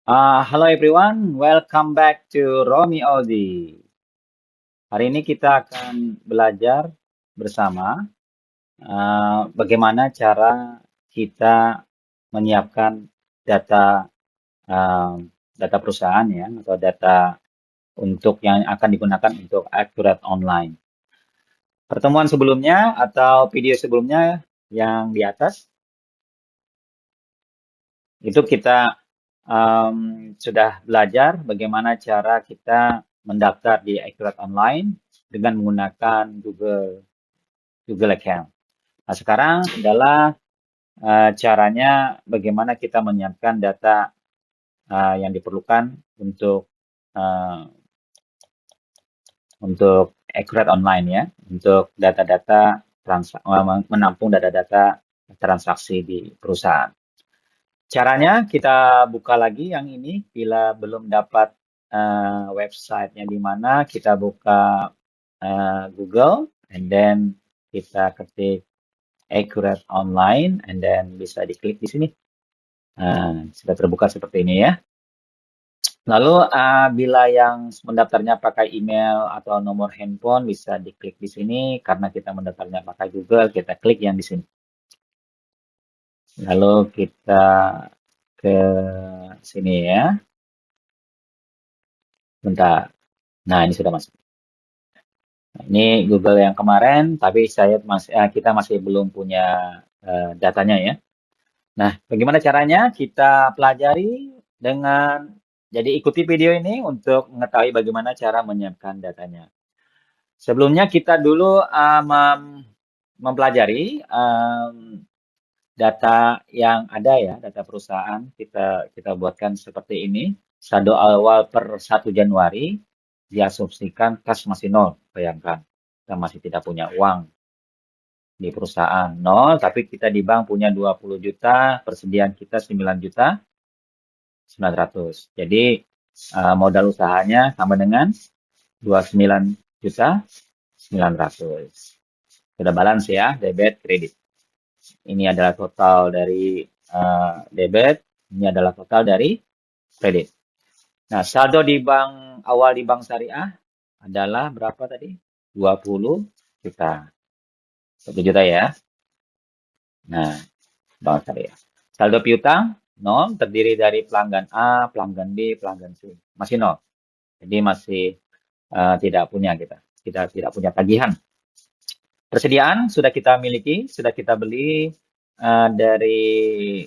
Hello everyone, welcome back to Romi Audi. Hari ini kita akan belajar bersama bagaimana cara kita menyiapkan data uh, data perusahaan ya atau data untuk yang akan digunakan untuk Accurate Online. Pertemuan sebelumnya atau video sebelumnya yang di atas itu kita sudah belajar bagaimana cara kita mendaftar di Accurate Online dengan menggunakan Google Account. Nah, sekarang adalah caranya bagaimana kita menyiapkan data yang diperlukan uh, untuk Accurate Online ya, untuk data-data menampung data-data transaksi di perusahaan. Caranya kita buka lagi yang ini bila belum dapat websitenya di mana kita buka Google and then kita ketik Accurate Online and then bisa diklik di sini. Sudah terbuka seperti ini ya. Lalu bila yang mendaftarnya pakai email atau nomor handphone bisa diklik di sini karena kita mendaftarnya pakai Google, kita klik yang di sini. Lalu kita ke sini ya. Bentar. Nah, ini sudah masuk. Nah, ini Google yang kemarin, tapi kita masih belum punya datanya ya. Nah, bagaimana caranya? Kita pelajari jadi ikuti video ini untuk mengetahui bagaimana cara menyiapkan datanya. Sebelumnya kita dulu mempelajari data yang ada ya, data perusahaan kita buatkan seperti ini. Saldo awal per 1 Januari diasumsikan kas masih nol. Bayangkan, kita masih tidak punya uang di perusahaan nol, tapi kita di bank punya 20 juta, persediaan kita 9 juta 900. Jadi modal usahanya sama dengan 29 juta 900. Sudah balance ya, debit, kredit. Ini adalah total dari debit, ini adalah total dari kredit. Nah, saldo di bank awal di bank syariah adalah berapa tadi? 20 juta. 1 juta ya. Nah, bank syariah. Saldo piutang 0, terdiri dari pelanggan A, pelanggan B, pelanggan C. Masih 0. Jadi masih tidak punya kita. Kita tidak punya tagihan. Persediaan sudah kita miliki, sudah kita beli dari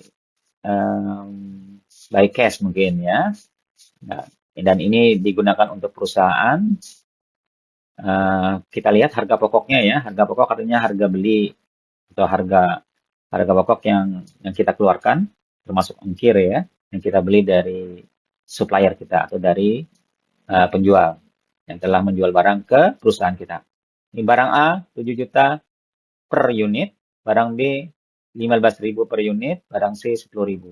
by cash mungkin ya. Nah, dan ini digunakan untuk perusahaan. Kita lihat harga pokoknya ya. Harga pokok artinya harga beli atau harga pokok yang kita keluarkan, termasuk ongkir ya, yang kita beli dari supplier kita atau dari penjual yang telah menjual barang ke perusahaan kita. Ini barang A 7 juta per unit, barang B 15.000 per unit, barang C 10.000.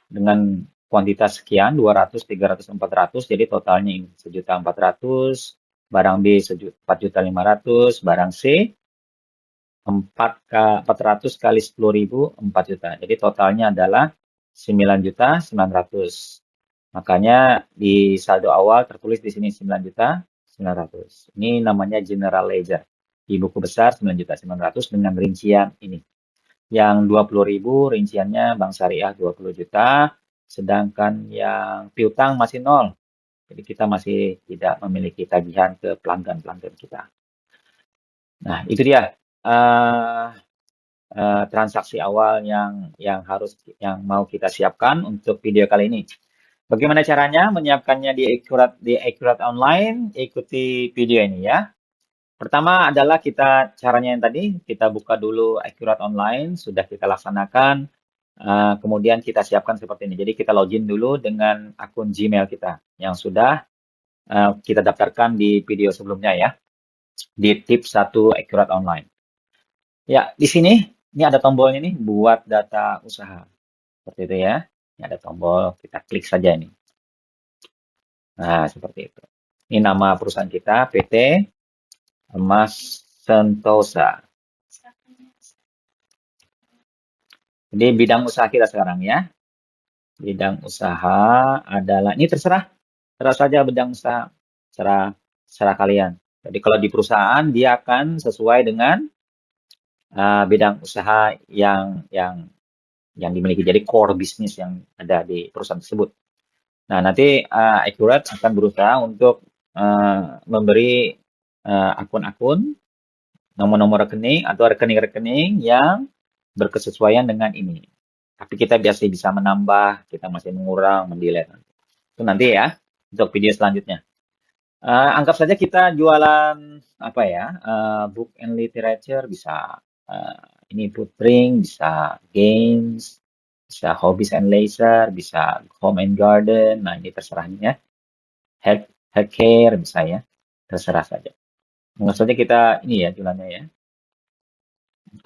Dengan kuantitas sekian 200, 300, 400, jadi totalnya ini 1.400.000, barang B 4.500.000, barang C 400 kali 10.000 4 juta. Jadi totalnya adalah 9.900.000. Makanya di saldo awal tertulis di sini 9.900.000. Ini namanya general ledger. Di buku besar 9.900.000 dengan rincian ini. Yang 20.000 rinciannya bank syariah 20 juta, sedangkan yang piutang masih nol. Jadi kita masih tidak memiliki tagihan ke pelanggan-pelanggan kita. Nah, itu dia transaksi awal yang mau kita siapkan untuk video kali ini. Bagaimana caranya menyiapkannya di Accurate Online? Ikuti video ini ya. Pertama adalah caranya yang tadi, kita buka dulu Accurate Online, sudah kita laksanakan, kemudian kita siapkan seperti ini. Jadi kita login dulu dengan akun Gmail kita yang sudah kita daftarkan di video sebelumnya ya, di tips 1 Accurate Online. Ya, di sini, ini ada tombolnya nih, buat data usaha. Seperti itu ya. Ini ada tombol, kita klik saja ini. Nah, seperti itu. Ini nama perusahaan kita, PT Emas Sentosa. Jadi bidang usaha kita sekarang ya. Bidang usaha adalah, ini terserah saja bidang usaha, serah kalian. Jadi kalau di perusahaan dia akan sesuai dengan bidang usaha yang dimiliki. Jadi core bisnis yang ada di perusahaan tersebut. Nah, nanti Accurate akan berusaha untuk memberi akun-akun, nomor-nomor rekening atau rekening-rekening yang berkesesuaian dengan ini. Tapi kita biasa bisa menambah, kita masih mengurang, mendelete. Itu nanti ya untuk video selanjutnya. Anggap saja kita jualan apa ya, book and literature, bisa ini foodprint, bisa games, bisa hobbies and leisure, bisa home and garden. Nah, ini terserah ya. Healthcare bisa ya, terserah saja. Anggap saja kita ini ya jualannya ya.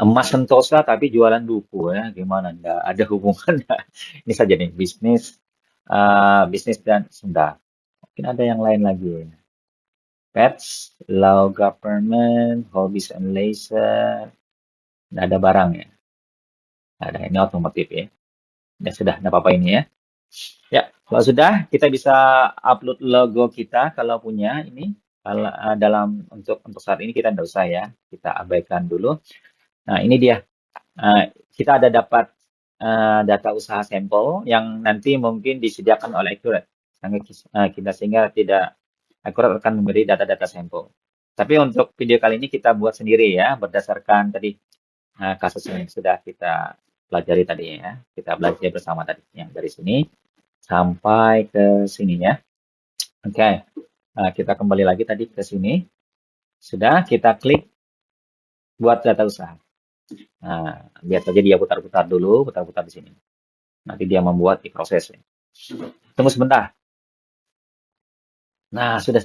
Emas Sentosa tapi jualan buku ya, gimana? Nggak ada hubungannya. Ini saja nih bisnis, bisnis dan senda. Mungkin ada yang lain lagi ya. Pets, law government, hobbies and leisure. Nggak ada barang ya. Nggak ada, ini otomotif ya. Ya sudah, nggak apa-apa ini ya. Ya, kalau sudah kita bisa upload logo kita kalau punya ini. Kalau dalam untuk saat ini kita nggak usah ya, kita abaikan dulu. Nah ini dia. Kita ada dapat data usaha sampel yang nanti mungkin disediakan oleh Accurate. Sehingga tidak Accurate akan memberi data-data sampel. Tapi untuk video kali ini kita buat sendiri ya, berdasarkan tadi kasus yang sudah kita pelajari tadi ya. Kita belajar bersama tadi yang dari sini sampai ke sini ya. Oke, kita kembali lagi tadi ke sini. Sudah, kita klik buat data usaha. Nah, lihat saja dia putar-putar dulu, putar-putar di sini. Nanti dia membuat di proses. Tunggu sebentar. Nah, sudah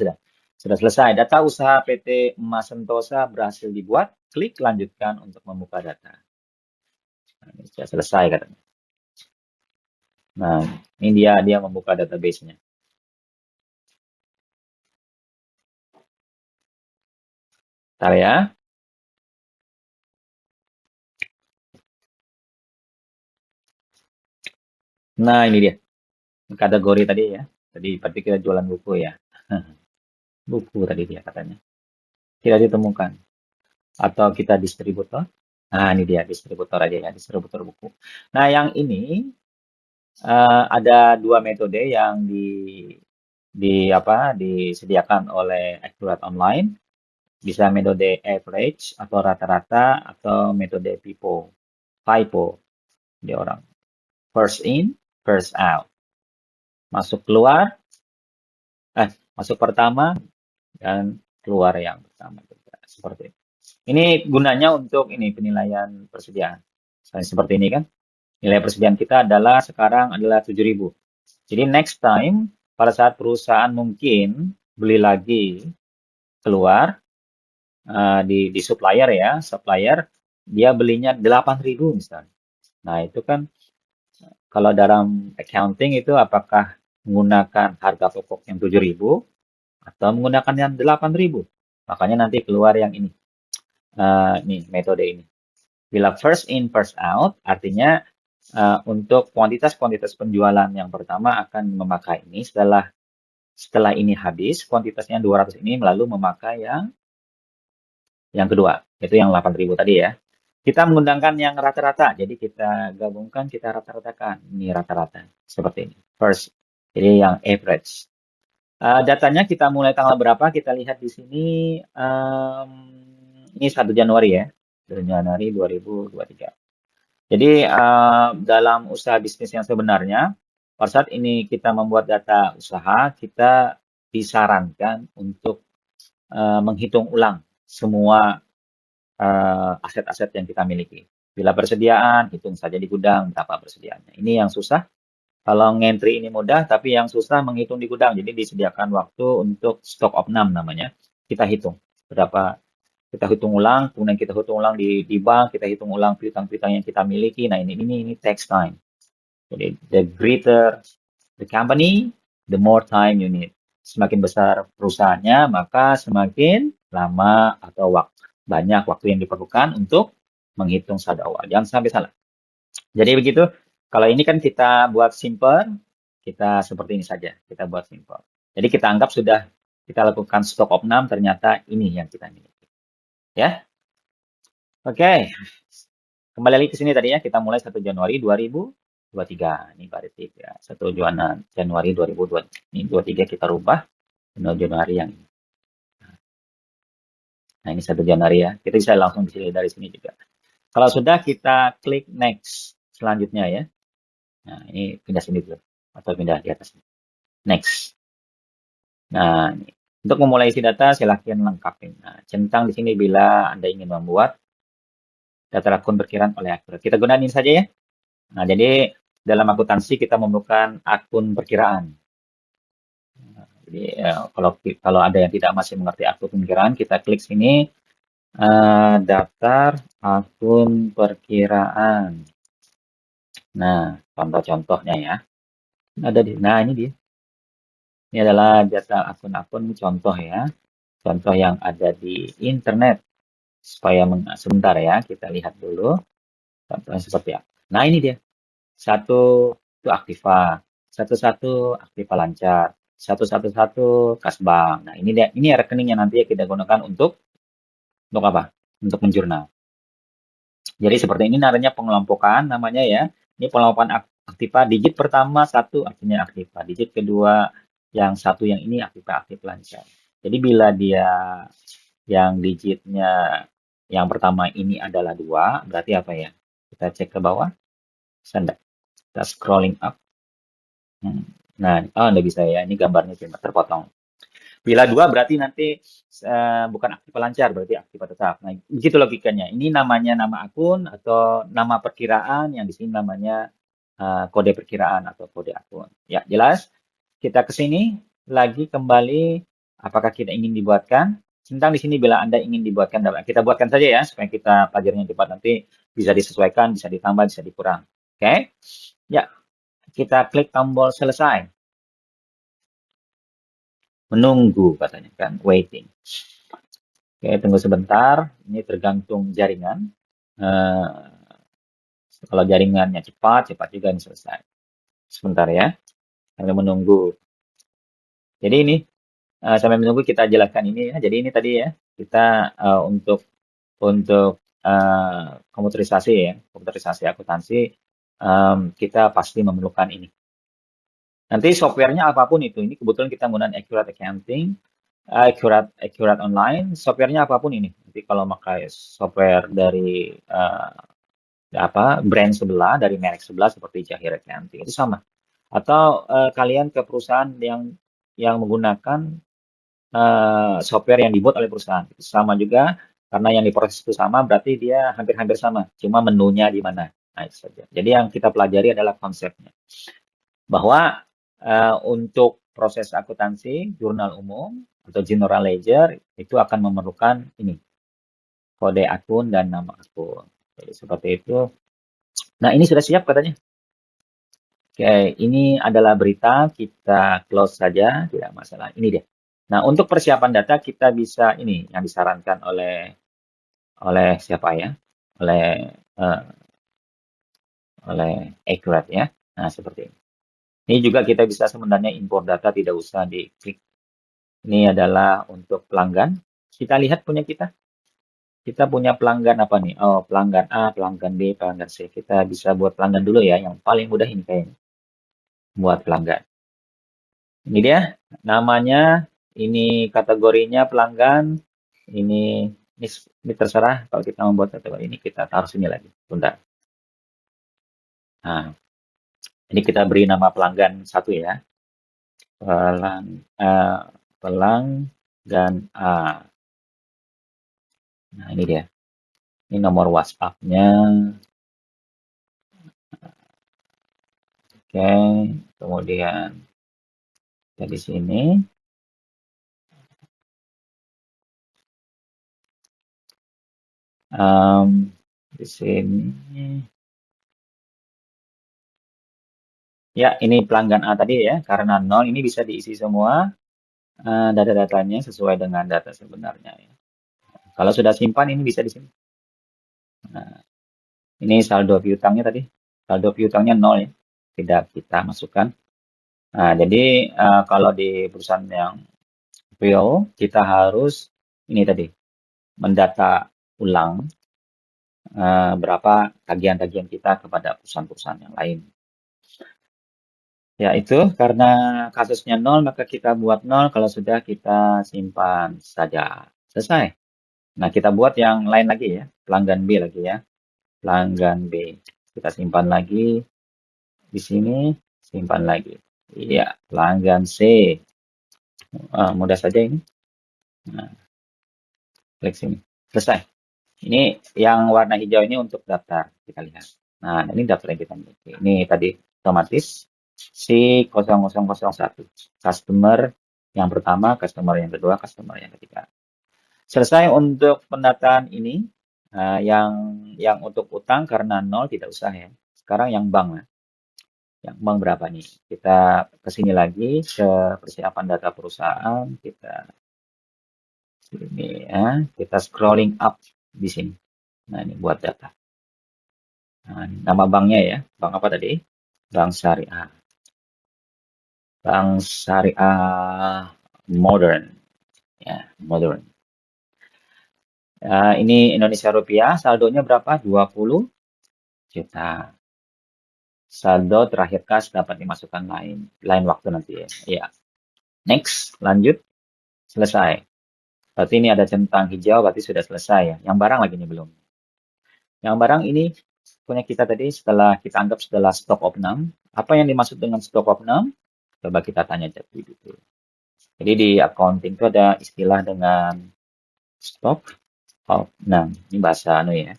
selesai. Data usaha PT Emas Sentosa berhasil dibuat. Klik lanjutkan untuk membuka data. Nah, ini sudah selesai katanya. Nah, ini dia membuka database-nya. Bentar ya. Nah, ini dia. Kategori tadi ya. Tadi berarti kita jualan buku ya. Buku tadi dia katanya. Tidak ditemukan. Atau kita distributor. Nah, ini dia distributor aja ya, distributor buku. Nah, yang ini ada dua metode yang disediakan oleh Accurate Online. Bisa metode average atau rata-rata atau metode FIFO. Dia orang first in, first out. Masuk keluar, masuk pertama dan keluar yang pertama juga. Seperti itu. Ini gunanya untuk ini penilaian persediaan. Seperti ini kan. Nilai persediaan kita adalah sekarang adalah 7.000. Jadi next time pada saat perusahaan mungkin beli lagi keluar di supplier ya, dia belinya 8.000 misalnya. Nah, itu kan kalau dalam accounting itu apakah menggunakan harga pokok yang 7.000 atau menggunakan yang 8.000? Makanya nanti keluar yang ini. Nih metode ini. Bila first in first out artinya untuk kuantitas penjualan yang pertama akan memakai ini, setelah ini habis kuantitasnya 200 ini lalu memakai yang kedua, itu yang 8.000 tadi ya. Kita menggunakan yang rata-rata, jadi kita gabungkan, kita rata-ratakan. Ini rata-rata, seperti ini. First, jadi yang average. Datanya kita mulai tanggal berapa, kita lihat di sini. Ini 1 Januari ya, 1 Januari 2023. Jadi dalam usaha bisnis yang sebenarnya, pada saat ini kita membuat data usaha, kita disarankan untuk menghitung ulang semua aset-aset yang kita miliki. Bila persediaan, hitung saja di gudang berapa persediaannya. Ini yang susah. Kalau ngentry ini mudah, tapi yang susah menghitung di gudang. Jadi disediakan waktu untuk stock of none namanya. Kita hitung berapa, kita hitung ulang, kemudian kita hitung ulang di bank, kita hitung ulang piutang-piutang yang kita miliki. Nah ini takes time. Jadi the greater the company, the more time you need. Semakin besar perusahaannya, maka semakin lama atau banyak waktu yang diperlukan untuk menghitung saldo awal. Jangan sampai salah. Jadi begitu Kalau ini kan kita buat simple, kita seperti ini saja, kita buat simple. Jadi kita anggap sudah kita lakukan stock of num, ternyata ini yang kita miliki. Ya, oke. Kembali lagi ke sini tadi ya, kita mulai 1 Januari 2023. Ini berarti ya, 1 Januari 2023. Ini 23 kita rubah, 1 Januari yang ini. Nah, ini 1 Januari ya. Kita bisa langsung pilih dari sini juga. Kalau sudah, kita klik next selanjutnya ya. Nah, ini pindah sini dulu. Atau pindah di atas. Next. Nah, ini. Untuk memulai isi data, silahkan lengkapin. Nah, centang di sini bila Anda ingin membuat data akun perkiraan oleh akurat. Kita gunakan ini saja ya. Nah, jadi dalam akuntansi kita memerlukan akun perkiraan. Nah, jadi kalau ada yang tidak masih mengerti akun perkiraan, kita klik sini daftar akun perkiraan. Nah, contoh-contohnya ya. Nah, ini dia. Ini adalah data akun-akun contoh ya. Contoh yang ada di internet. Supaya sebentar ya, kita lihat dulu. Contohnya seperti apa. Nah, ini dia. Satu itu Aktiva. Satu Aktiva Lancar. Satu kas bank. Nah, ini dia. Ini rekening yang nanti kita gunakan untuk apa? Untuk menjurnal. Jadi seperti ini namanya pengelompokan namanya ya. Ini pengelompokan Aktiva. Digit pertama 1 artinya Aktiva. Digit kedua yang 1 yang ini Aktiva Lancar. Jadi bila dia yang digitnya yang pertama ini adalah 2, berarti apa ya? Kita cek ke bawah. Kita scrolling up. Nah, nggak bisa ya. Ini gambarnya cuma terpotong. Bila 2 berarti nanti bukan Aktiva Lancar, berarti Aktiva tetap. Nah, begitu logikanya. Ini namanya nama akun atau nama perkiraan, yang di sini namanya kode perkiraan atau kode akun. Ya, jelas? Kita ke sini lagi kembali, apakah kita ingin dibuatkan? Centang di sini bila Anda ingin dibuatkan, kita buatkan saja ya, supaya kita pelajarannya cepat, nanti bisa disesuaikan, bisa ditambah, bisa dikurang. Oke? Ya, kita klik tombol selesai. Menunggu katanya kan, waiting. Oke, tunggu sebentar, ini tergantung jaringan. Kalau jaringannya cepat juga ini selesai. Sebentar ya, sambil menunggu. Jadi ini, sampai menunggu kita jelaskan ini ya. Jadi ini tadi ya, kita untuk komputerisasi akuntansi, kita pasti memerlukan ini. Nanti softwarenya apapun itu, ini kebetulan kita menggunakan Accurate Accounting, Accurate Online, softwarenya apapun ini. Nanti kalau pakai software dari brand sebelah, dari merek sebelah seperti Jahir Accounting, itu sama. Atau kalian ke perusahaan yang menggunakan software yang dibuat oleh perusahaan. Itu sama juga, karena yang diproses itu sama, berarti dia hampir-hampir sama. Cuma menunya di mana. Nah, itu saja. Jadi yang kita pelajari adalah konsepnya. Bahwa untuk proses akuntansi, jurnal umum, atau general ledger, itu akan memerlukan ini. Kode akun dan nama akun. Jadi seperti itu. Nah, ini sudah siap katanya. Oke, ini adalah berita, kita close saja, tidak masalah. Ini dia. Nah, untuk persiapan data kita bisa ini yang disarankan oleh siapa ya? Oleh Accurate ya. Nah, seperti ini. Ini juga kita bisa sebenarnya import data, tidak usah diklik. Ini adalah untuk pelanggan. Kita lihat punya kita. Kita punya pelanggan apa nih? Oh, pelanggan A, pelanggan B, pelanggan C. Kita bisa buat pelanggan dulu ya. Yang paling mudah ini kayaknya. Buat pelanggan. Ini dia. Namanya. Ini kategorinya pelanggan. Ini terserah. Kalau kita membuat kategori ini, kita taruh sini lagi. Bentar. Nah. Ini kita beri nama pelanggan 1 ya. Pelanggan A. Nah, ini dia. Ini nomor WhatsApp-nya. Oke, kemudian di sini. Di sini. Ya, ini pelanggan A tadi ya, karena 0 ini bisa diisi semua data-datanya sesuai dengan data sebenarnya ya. Kalau sudah simpan ini bisa di sini. Nah, ini saldo piutangnya tadi saldo piutangnya 0 ya, tidak kita masukkan. Nah, jadi kalau di perusahaan yang real, kita harus ini tadi, mendata ulang berapa tagihan-tagihan kita kepada perusahaan-perusahaan yang lain. Ya, itu karena kasusnya 0, maka kita buat 0, kalau sudah kita simpan saja. Selesai. Nah, kita buat yang lain lagi ya, pelanggan B lagi ya. Pelanggan B. Kita simpan lagi di sini, simpan lagi. Iya, pelanggan C. Mudah saja ini. Nah, klik sini. Selesai. Ini yang warna hijau ini untuk daftar. Kita lihat. Nah, ini daftar yang kita miliki. Ini tadi otomatis C0001. Customer yang pertama, customer yang kedua, customer yang ketiga. Selesai untuk pendataan ini. Yang untuk utang karena 0 tidak usah ya. Sekarang yang bank lah. Yang bank berapa nih? Kita ke sini lagi ke persiapan data perusahaan. Kita sini ya. Kita scrolling up di sini. Nah, ini buat data. Nah, nama banknya ya. Bank apa tadi? Bank Syariah. Bank Syariah Modern. Ya, Modern. Ini Indonesia rupiah. Saldonya berapa? 20 juta. Saldo terakhir kas dapat dimasukkan lain waktu nanti ya. Ya. Next, lanjut. Selesai. Berarti ini ada centang hijau, berarti sudah selesai ya. Yang barang lagi nih belum. Yang barang ini punya kita tadi setelah kita anggap setelah stock of none. Apa yang dimaksud dengan stock of none? Coba kita tanya ChatGPT. Jadi di accounting itu ada istilah dengan stock of none. Ini bahasa ya.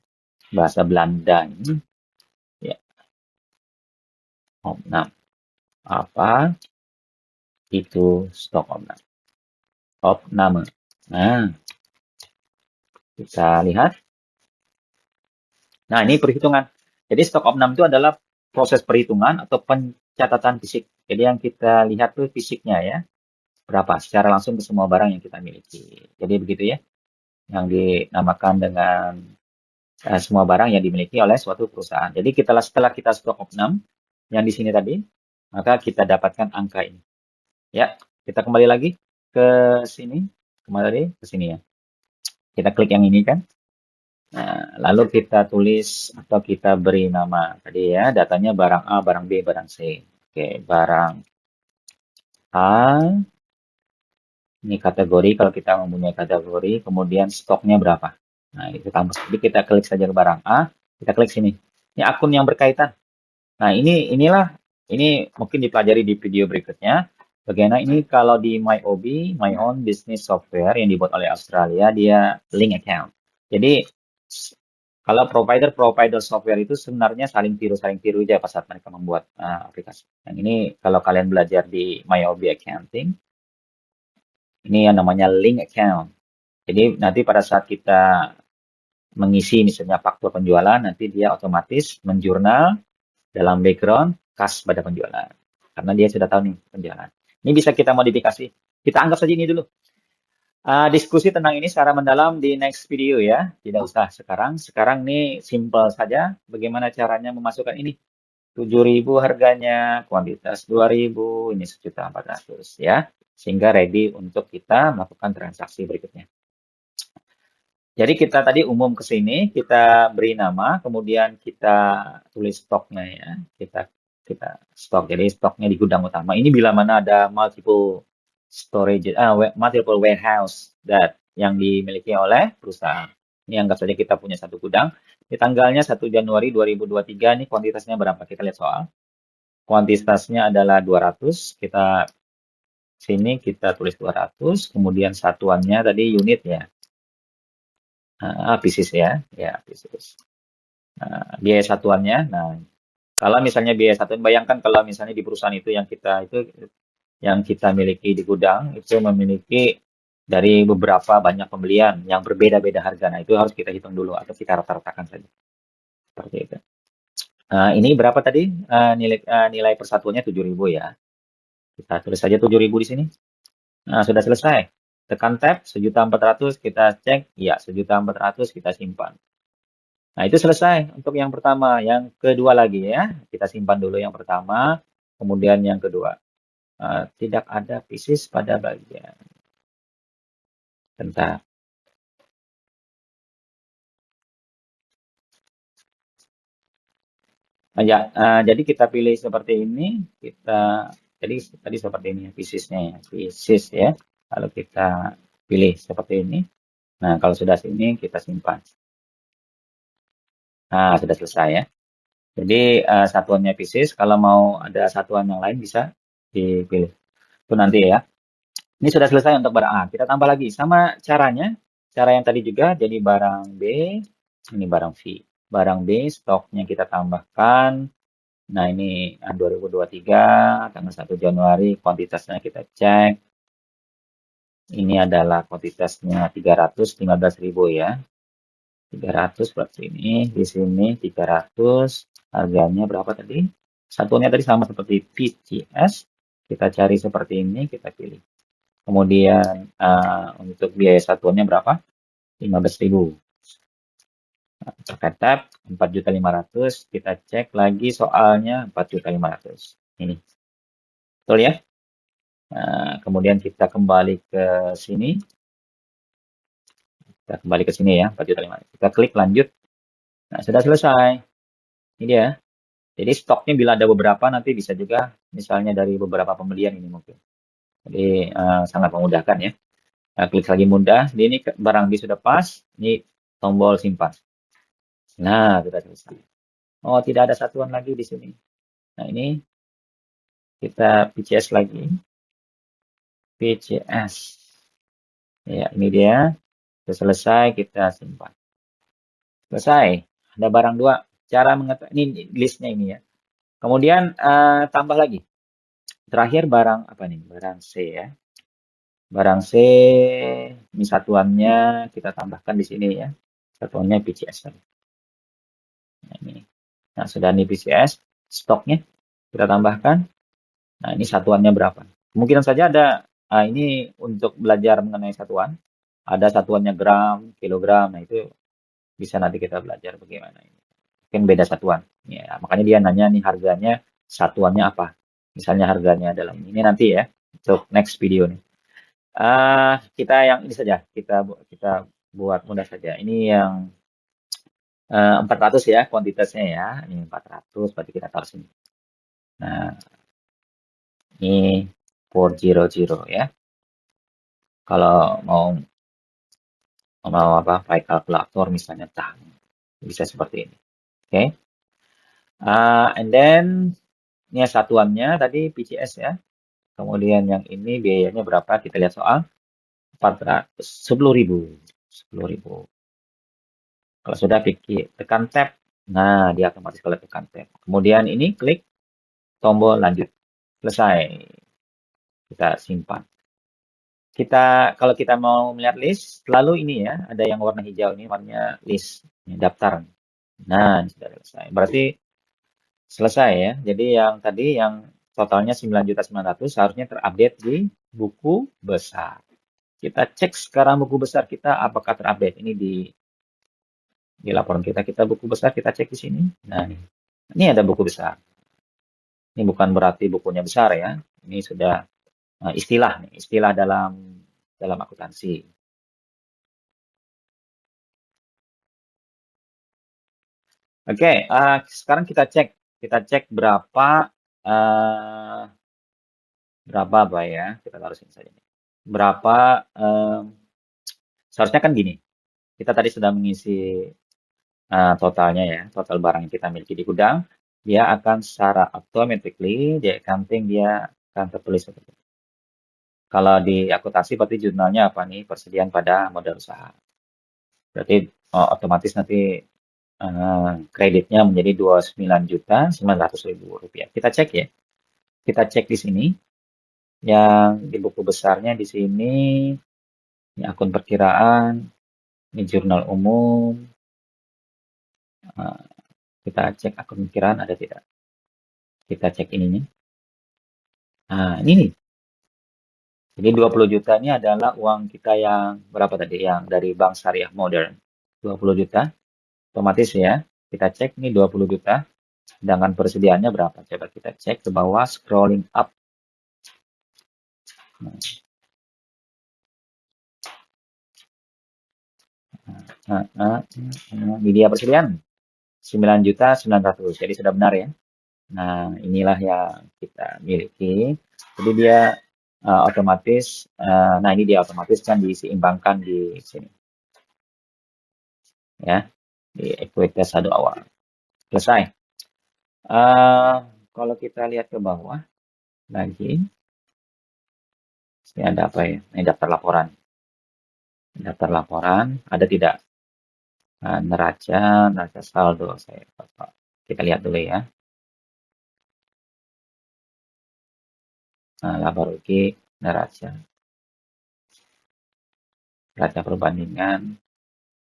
Bahasa Belanda ini. Ya. Of none. Apa itu stock of none? Of none. Nah, kita lihat. Nah, ini perhitungan. Jadi stock of none itu adalah proses perhitungan atau pencatatan fisik. Jadi yang kita lihat tuh fisiknya ya. Berapa secara langsung ke semua barang yang kita miliki. Jadi begitu ya. Yang dinamakan dengan semua barang yang dimiliki oleh suatu perusahaan. Jadi setelah kita stock of none yang di sini tadi, maka kita dapatkan angka ini. Ya, kita kembali lagi ke sini. Kembali ke sini ya. Kita klik yang ini kan. Nah, lalu kita tulis atau kita beri nama tadi ya, datanya barang A, barang B, barang C. Oke, barang A, ini kategori, kalau kita mempunyai kategori, kemudian stoknya berapa. Nah, itu tambah. Jadi kita klik saja ke barang A, kita klik sini. Ini akun yang berkaitan. Nah, ini mungkin dipelajari di video berikutnya. Bagaimana ini kalau di MyOB, My Own Business Software yang dibuat oleh Australia, dia link account. Jadi kalau provider software itu sebenarnya saling tiru aja pas saat mereka membuat aplikasi. Yang ini kalau kalian belajar di MyOB Accounting, ini yang namanya link account. Jadi nanti pada saat kita mengisi misalnya faktur penjualan, nanti dia otomatis menjurnal dalam background kas pada penjualan. Karena dia sudah tahu nih penjualan. Ini bisa kita modifikasi. Kita anggap saja ini dulu. Diskusi tentang ini secara mendalam di next video ya. Tidak usah sekarang. Sekarang nih simple saja. Bagaimana caranya memasukkan ini. 7.000 harganya, kuantitas 2.000, ini 1.400 ya. Sehingga ready untuk kita melakukan transaksi berikutnya. Jadi kita tadi umum ke sini, kita beri nama, kemudian kita tulis stoknya ya. Kita stok. Jadi stoknya di gudang utama. Ini bila mana ada multiple warehouse yang dimiliki oleh perusahaan. Ini anggap saja kita punya satu gudang. Di tanggalnya 1 Januari 2023 ini kuantitasnya berapa? Kita lihat soal. Kuantitasnya adalah 200. Kita tulis 200. Kemudian satuannya tadi unit ya. Pieces ya. Ya, pieces. Biaya satuannya. Nah, kalau misalnya biaya satuan, bayangkan kalau misalnya di perusahaan itu yang kita miliki di gudang itu memiliki dari beberapa banyak pembelian yang berbeda-beda harga. Nah, itu harus kita hitung dulu atau kita rata-ratakan saja. Seperti itu. Ini berapa tadi nilai persatuannya 7.000 ya. Kita tulis saja 7.000 di sini. Nah, sudah selesai. Tekan tab 1.400.000 kita cek, ya 1.400.000 kita simpan. Nah, itu selesai untuk yang pertama. Yang kedua lagi ya, kita simpan dulu yang pertama, kemudian yang kedua. Tidak ada Pisces pada bagian. Bentar. Ya, jadi kita pilih seperti ini. Jadi tadi seperti ini ya, Piscesnya ya, Pisces ya. Kalau kita pilih seperti ini. Nah, kalau sudah sini kita simpan. Nah, sudah selesai ya. Jadi satuannya Pisces, kalau mau ada satuan yang lain bisa dipilih. Itu nanti ya. Ini sudah selesai untuk barang A. Kita tambah lagi sama caranya. Cara yang tadi juga, jadi barang B, ini barang V. Barang B, stoknya kita tambahkan. Nah, ini 2023, tanggal 1 Januari, kuantitasnya kita cek. Ini adalah kuantitasnya 315.000 ya. 300 berarti ini, di sini 300, harganya berapa tadi? Satuannya tadi sama seperti PCS, kita cari seperti ini, kita pilih. Kemudian untuk biaya satuannya berapa? 15.000. Pakai tab 4.500.000, kita cek lagi soalnya 4.500.000. Ini. Betul ya? Kemudian kita kembali ke sini. Kita kembali ke sini ya, 4.500.000. Kita klik lanjut. Nah, sudah selesai. Ini dia. Jadi stoknya bila ada beberapa nanti bisa juga misalnya dari beberapa pembelian ini mungkin. Jadi sangat memudahkan ya. Nah, klik lagi mudah. Jadi ini barang B sudah pas. Ini tombol simpan. Nah, sudah selesai. Oh, tidak ada satuan lagi di sini. Nah, ini kita PCS lagi. PCS. Ya, ini dia. Sudah selesai, kita simpan. Selesai. Ada barang dua. Cara mengetahui, ini listnya ini ya. Kemudian tambah lagi. Terakhir barang apa nih? Barang C ya. Barang C, ini satuannya kita tambahkan di sini ya. Satuannya PCS. Nah, ini. Nah, sudah nih PCS. Stoknya kita tambahkan. Nah, ini satuannya berapa? Kemungkinan saja ada, ini untuk belajar mengenai satuan. Ada satuannya gram, kilogram. Nah, itu bisa nanti kita belajar bagaimana ini. Mungkin beda satuan. Ya, makanya dia nanya nih harganya, satuannya apa. Misalnya harganya dalam ini nanti ya, untuk next video nih. Kita yang ini saja, kita buat mudah saja. Ini yang 400 ya kuantitasnya ya. Ini 400, berarti kita taruh sini. Nah, ini 400 ya. Kalau mau apa, pakai kalkulator misalnya, bisa seperti ini. Oke. And then ini satuannya tadi PCS ya. Kemudian yang ini biayanya berapa? Kita lihat soal 400, 10.000. 10.000. Kalau sudah tekan tab. Nah, dia otomatis kalau tekan tab. Kemudian ini klik tombol lanjut. Selesai. Kita simpan. Kalau kita mau melihat list, selalu ini ya, ada yang warna hijau ini warnanya list, ini daftar. Nah, ini sudah selesai. Berarti selesai ya. Jadi yang tadi yang totalnya 9.900.000 seharusnya terupdate di buku besar. Kita cek sekarang buku besar kita apakah terupdate. Ini di laporan kita buku besar, kita cek di sini. Nah, ini ada buku besar. Ini bukan berarti bukunya besar ya. Ini sudah istilah nih, istilah dalam akuntansi. Oke, sekarang kita cek berapa apa ya? Kita taruh sini saja. Berapa seharusnya kan gini. Kita tadi sudah mengisi totalnya ya, total barang yang kita miliki di gudang. Dia akan secara automatically di accounting dia akan tertulis seperti itu. Kalau di akuntansi berarti jurnalnya apa nih? Persediaan pada modal usaha. Berarti otomatis nanti kreditnya menjadi 29.900.000 rupiah. Kita cek ya. Kita cek di sini. Yang di buku besarnya di sini, ini akun perkiraan, ini jurnal umum. Kita cek akun perkiraan ada tidak. Kita cek ininya. Nah, ini nih. Jadi 20 juta ini adalah uang kita yang berapa tadi? Yang dari Bank Syariah Modern. 20 juta. Otomatis ya. Kita cek nih 20 juta. Sedangkan persediaannya berapa? Coba kita cek ke bawah, scrolling up. Ini dia persediaan. 9.900.000. Jadi sudah benar ya. Nah, inilah yang kita miliki. Jadi dia otomatis, nah ini dia otomatis kan diseimbangkan di sini. Ya, di ekuitas saldo awal. Selesai. Kalau kita lihat ke bawah lagi, ini ada apa ya? Ini daftar laporan. Daftar laporan, ada tidak? Neraca saldo. Kita lihat dulu ya. Laba rugi, neraca perbandingan,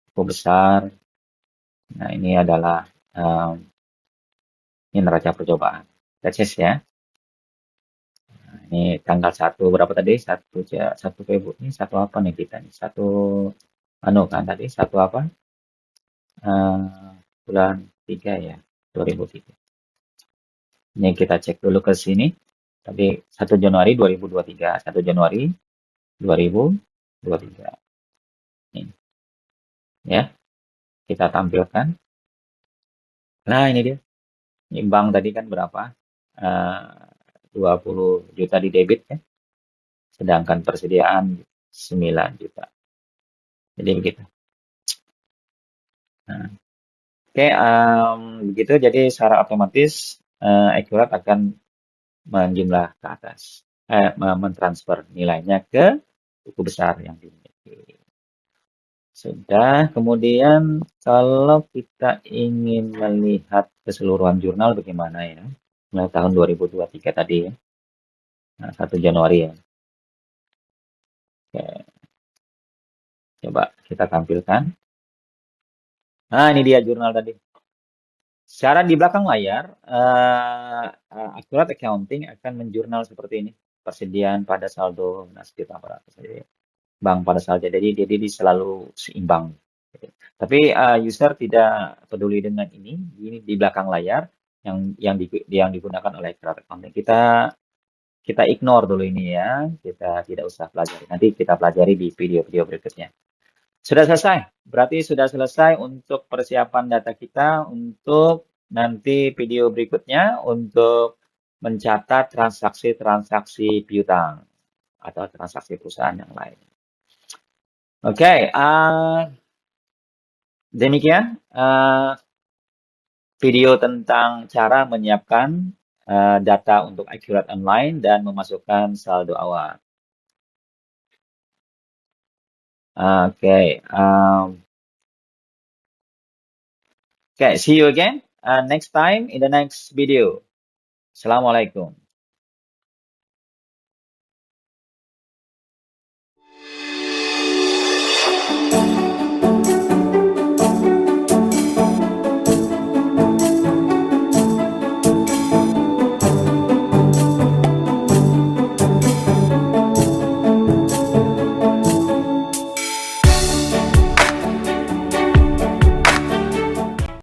cukup besar. Nah, ini adalah ini neraca percobaan. Kita cek ya. Nah, ini tanggal 1 berapa tadi? 1 Februari. Ini 1 apa nih kita nih? 1 kan tadi? 1 apa? Bulan 3 ya, 2003. Ini kita cek dulu ke sini. Tapi 1 Januari 2023. 1 Januari 2023. Ini. Ya, kita tampilkan. Nah, ini dia. Ini bank tadi kan berapa? 20 juta di debit ya. Sedangkan persediaan 9 juta. Jadi begitu. Nah, oke, begitu. Jadi secara otomatis Accurate akan menjumlah ke atas, mentransfer nilainya ke buku besar yang dimiliki. Sudah. Kemudian kalau kita ingin melihat keseluruhan jurnal bagaimana ya? Mulai tahun 2023 tadi ya. Nah, 1 Januari ya. Oke. Coba kita tampilkan. Nah, ini dia jurnal tadi. Secara di belakang layar, Accurate Accounting akan menjurnal seperti ini. Persediaan pada saldo, nasabah pada bank pada saldo. Jadi selalu seimbang. Tapi user tidak peduli dengan ini. Ini di belakang layar yang digunakan oleh Accurate Accounting. Kita ignore dulu ini ya. Kita tidak usah pelajari. Nanti kita pelajari di video-video berikutnya. Sudah selesai. Berarti sudah selesai untuk persiapan data kita untuk nanti video berikutnya untuk mencatat transaksi-transaksi piutang atau transaksi perusahaan yang lain. Oke, demikian video tentang cara menyiapkan data untuk Accurate Online dan memasukkan saldo awal. Okay. Okay, see you again next time in the next video. Assalamualaikum.